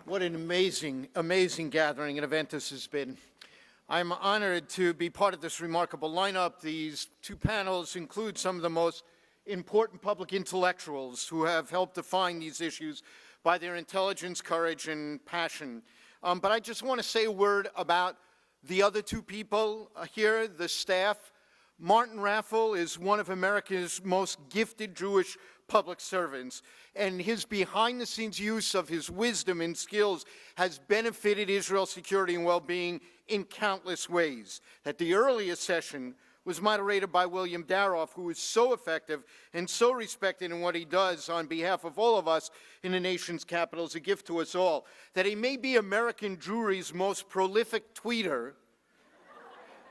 What an amazing, amazing gathering and event this has been. I'm honored to be part of this remarkable lineup. These two panels include some of the most important public intellectuals who have helped define these issues by their intelligence, courage, and passion. But I just want to say a word about the other two people here, the staff. Martin Raffel is one of America's most gifted Jewish public servants, and his behind-the-scenes use of his wisdom and skills has benefited Israel's security and well-being in countless ways. At the earliest session was moderated by William Daroff, who is so effective and so respected in what he does on behalf of all of us in the nation's capital as a gift to us all, that he may be American Jewry's most prolific tweeter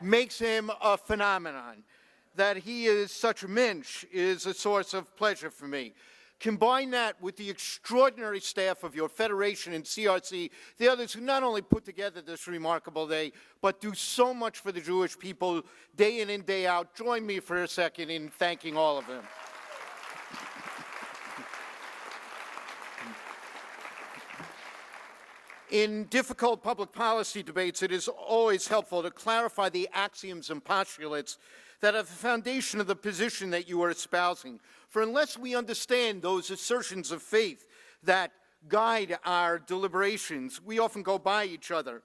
makes him a phenomenon. That he is such a mensch is a source of pleasure for me. Combine that with the extraordinary staff of your Federation and CRC, the others who not only put together this remarkable day, but do so much for the Jewish people day in and day out. Join me for a second in thanking all of them. In difficult public policy debates, it is always helpful to clarify the axioms and postulates that are the foundation of the position that you are espousing. For unless we understand those assertions of faith that guide our deliberations, we often go by each other.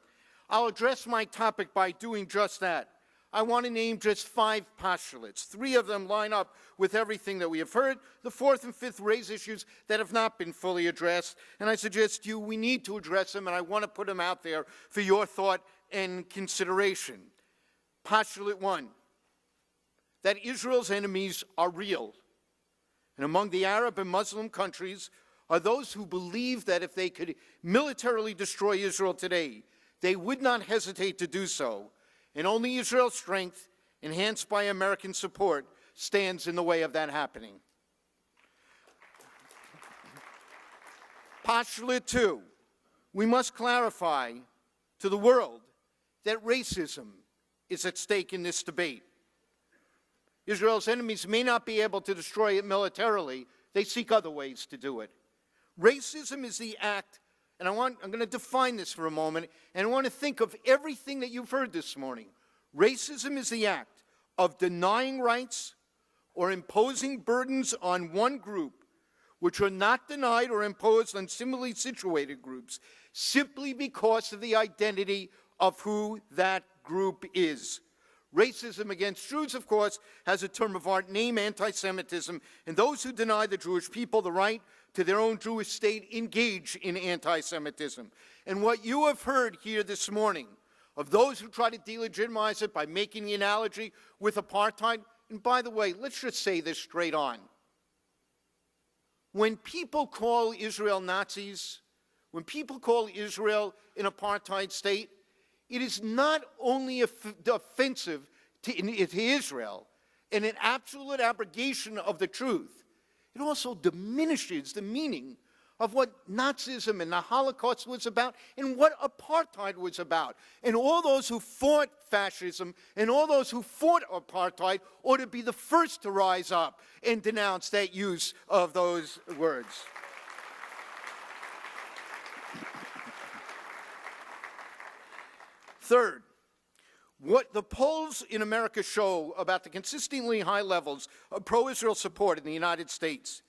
I'll address my topic by doing just that. I want to name just 5 postulates. 3 of them line up with everything that we have heard. The 4th and 5th raise issues that have not been fully addressed, and I suggest to you we need to address them, and I want to put them out there for your thought and consideration. Postulate 1, that Israel's enemies are real. And among the Arab and Muslim countries are those who believe that if they could militarily destroy Israel today, they would not hesitate to do so. And only Israel's strength, enhanced by American support, stands in the way of that happening. Postulate 2, we must clarify to the world that racism is at stake in this debate. Israel's enemies may not be able to destroy it militarily. They seek other ways to do it. Racism is the act, and I'm going to define this for a moment, and I want to think of everything that you've heard this morning. Racism is the act of denying rights or imposing burdens on one group which are not denied or imposed on similarly situated groups simply because of the identity of who that group is. Racism against Jews, of course, has a term of art named anti-Semitism, and those who deny the Jewish people the right to their own Jewish state engage in anti-Semitism. And what you have heard here this morning of those who try to delegitimize it by making the analogy with apartheid, and by the way, let's just say this straight on. When people call Israel Nazis, when people call Israel an apartheid state, it is not only offensive to Israel and an absolute abrogation of the truth, it also diminishes the meaning of what Nazism and the Holocaust was about and what apartheid was about. And all those who fought fascism and all those who fought apartheid ought to be the first to rise up and denounce that use of those words. Third, what the polls in America show about the consistently high levels of pro-Israel support in the United States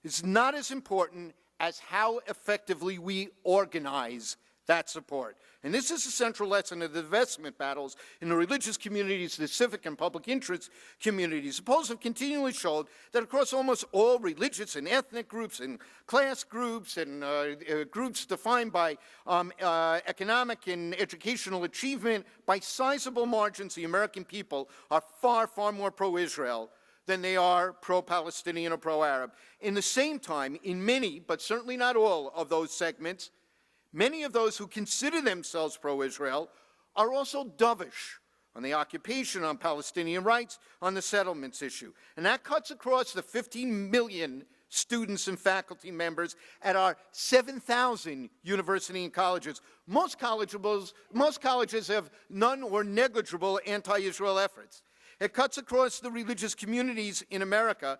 is not as important as how effectively we organize that support. And this is a central lesson of the divestment battles in the religious communities, the civic and public interest communities. The polls have continually showed that across almost all religious and ethnic groups and class groups and groups defined by economic and educational achievement, by sizable margins, the American people are far, far more pro-Israel than they are pro-Palestinian or pro-Arab. In the same time, in many, but certainly not all of those segments, many of those who consider themselves pro-Israel are also dovish on the occupation, on Palestinian rights, on the settlements issue. And that cuts across the 15 million students and faculty members at our 7,000 university and colleges. Most colleges have none or negligible anti-Israel efforts. It cuts across the religious communities in America,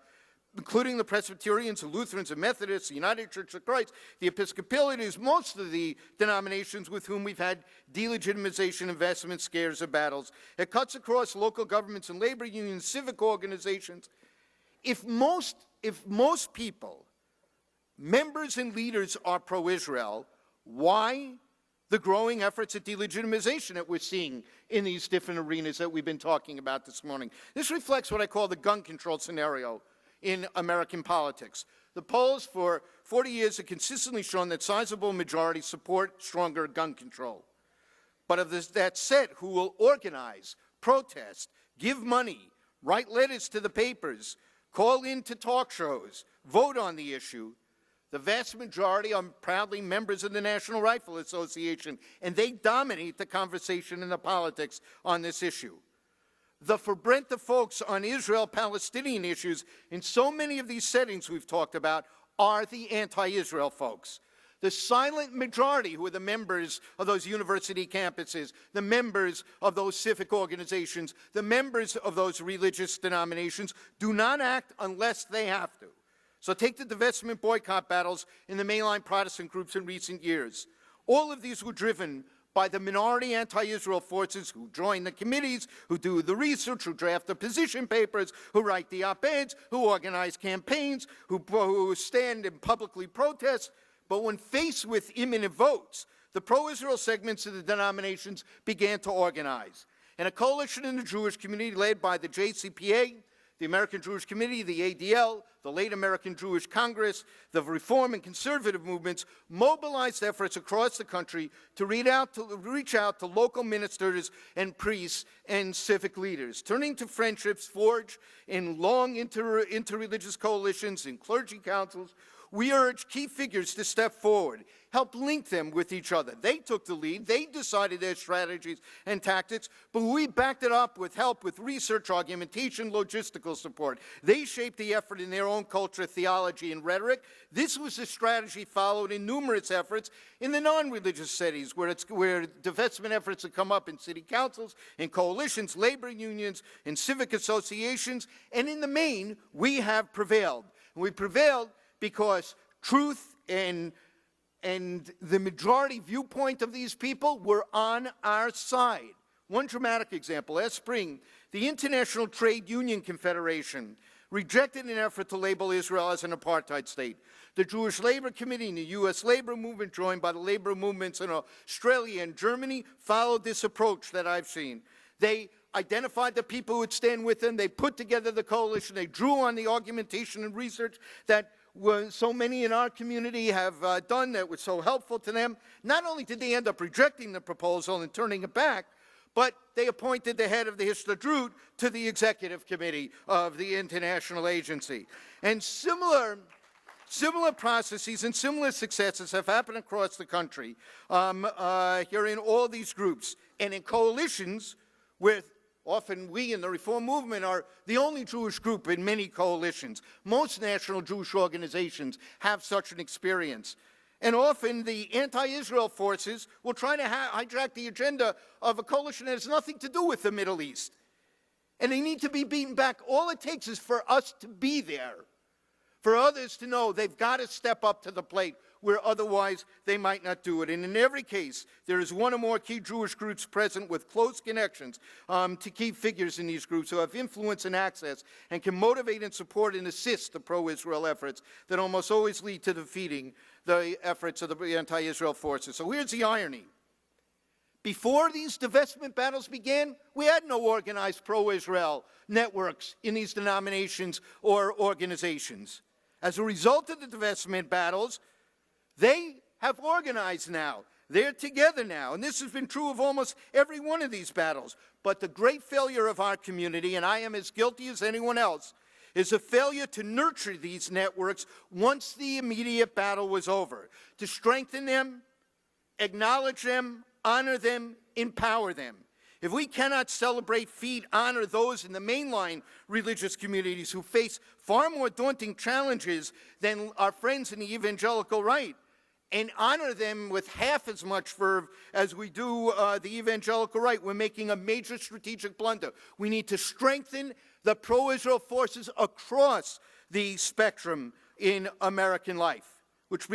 including the Presbyterians, the Lutherans, the Methodists, the United Church of Christ, the Episcopalians, most of the denominations with whom we've had delegitimization, investment, scares, or battles. It cuts across local governments and labor unions, civic organizations. If most people, members and leaders, are pro-Israel, why the growing efforts at delegitimization that we're seeing in these different arenas that we've been talking about this morning? This reflects what I call the gun control scenario in American politics. The polls for 40 years have consistently shown that sizable majorities support stronger gun control. But of that set who will organize, protest, give money, write letters to the papers, call in to talk shows, vote on the issue, the vast majority are proudly members of the National Rifle Association, and they dominate the conversation and the politics on this issue. The Verbrennte folks on Israel-Palestinian issues in so many of these settings we've talked about are the anti-Israel folks. The silent majority who are the members of those university campuses, the members of those civic organizations, the members of those religious denominations do not act unless they have to. So take the divestment boycott battles in the mainline Protestant groups in recent years. All of these were driven by the minority anti-Israel forces who join the committees, who do the research, who draft the position papers, who write the op-eds, who organize campaigns, who stand and publicly protest. But when faced with imminent votes, the pro-Israel segments of the denominations began to organize. And a coalition in the Jewish community led by the JCPA, the American Jewish Committee, the ADL, the late American Jewish Congress, the Reform and Conservative movements mobilized efforts across the country to reach out to local ministers and priests and civic leaders, turning to friendships forged in long interreligious coalitions and clergy councils. We urge key figures to step forward, help link them with each other. They took the lead, they decided their strategies and tactics, but we backed it up with help with research, argumentation, logistical support. They shaped the effort in their own culture, theology, and rhetoric. This was a strategy followed in numerous efforts in the non-religious settings, where divestment efforts have come up in city councils, in coalitions, labor unions, in civic associations, and in the main, we have prevailed. And we prevailed because truth and the majority viewpoint of these people were on our side. One dramatic example, last spring, the International Trade Union Confederation rejected an effort to label Israel as an apartheid state. The Jewish Labor Committee and the U.S. labor movement, joined by the labor movements in Australia and Germany, followed this approach that I've seen. They identified the people who would stand with them. They put together the coalition. They drew on the argumentation and research that so many in our community have done that was so helpful to them. Not only did they end up rejecting the proposal and turning it back, but they appointed the head of the Histadrut to the executive committee of the international agency. And similar processes and similar successes have happened across the country here in all these groups and in coalitions with often we in the Reform movement are the only Jewish group in many coalitions. Most national Jewish organizations have such an experience. And often the anti-Israel forces will try to hijack the agenda of a coalition that has nothing to do with the Middle East. And they need to be beaten back. All it takes is for us to be there, for others to know they've got to step up to the plate, where otherwise they might not do it. And in every case, there is one or more key Jewish groups present with close connections to key figures in these groups who have influence and access and can motivate and support and assist the pro-Israel efforts that almost always lead to defeating the efforts of the anti-Israel forces. So here's the irony. Before these divestment battles began, we had no organized pro-Israel networks in these denominations or organizations. As a result of the divestment battles, they have organized now. They're together now. And this has been true of almost every one of these battles. But the great failure of our community, and I am as guilty as anyone else, is a failure to nurture these networks once the immediate battle was over. To strengthen them, acknowledge them, honor them, empower them. If we cannot celebrate, feed, honor those in the mainline religious communities who face far more daunting challenges than our friends in the evangelical right, and honor them with half as much verve as we do the evangelical right, we're making a major strategic blunder. We need to strengthen the pro-Israel forces across the spectrum in American life, which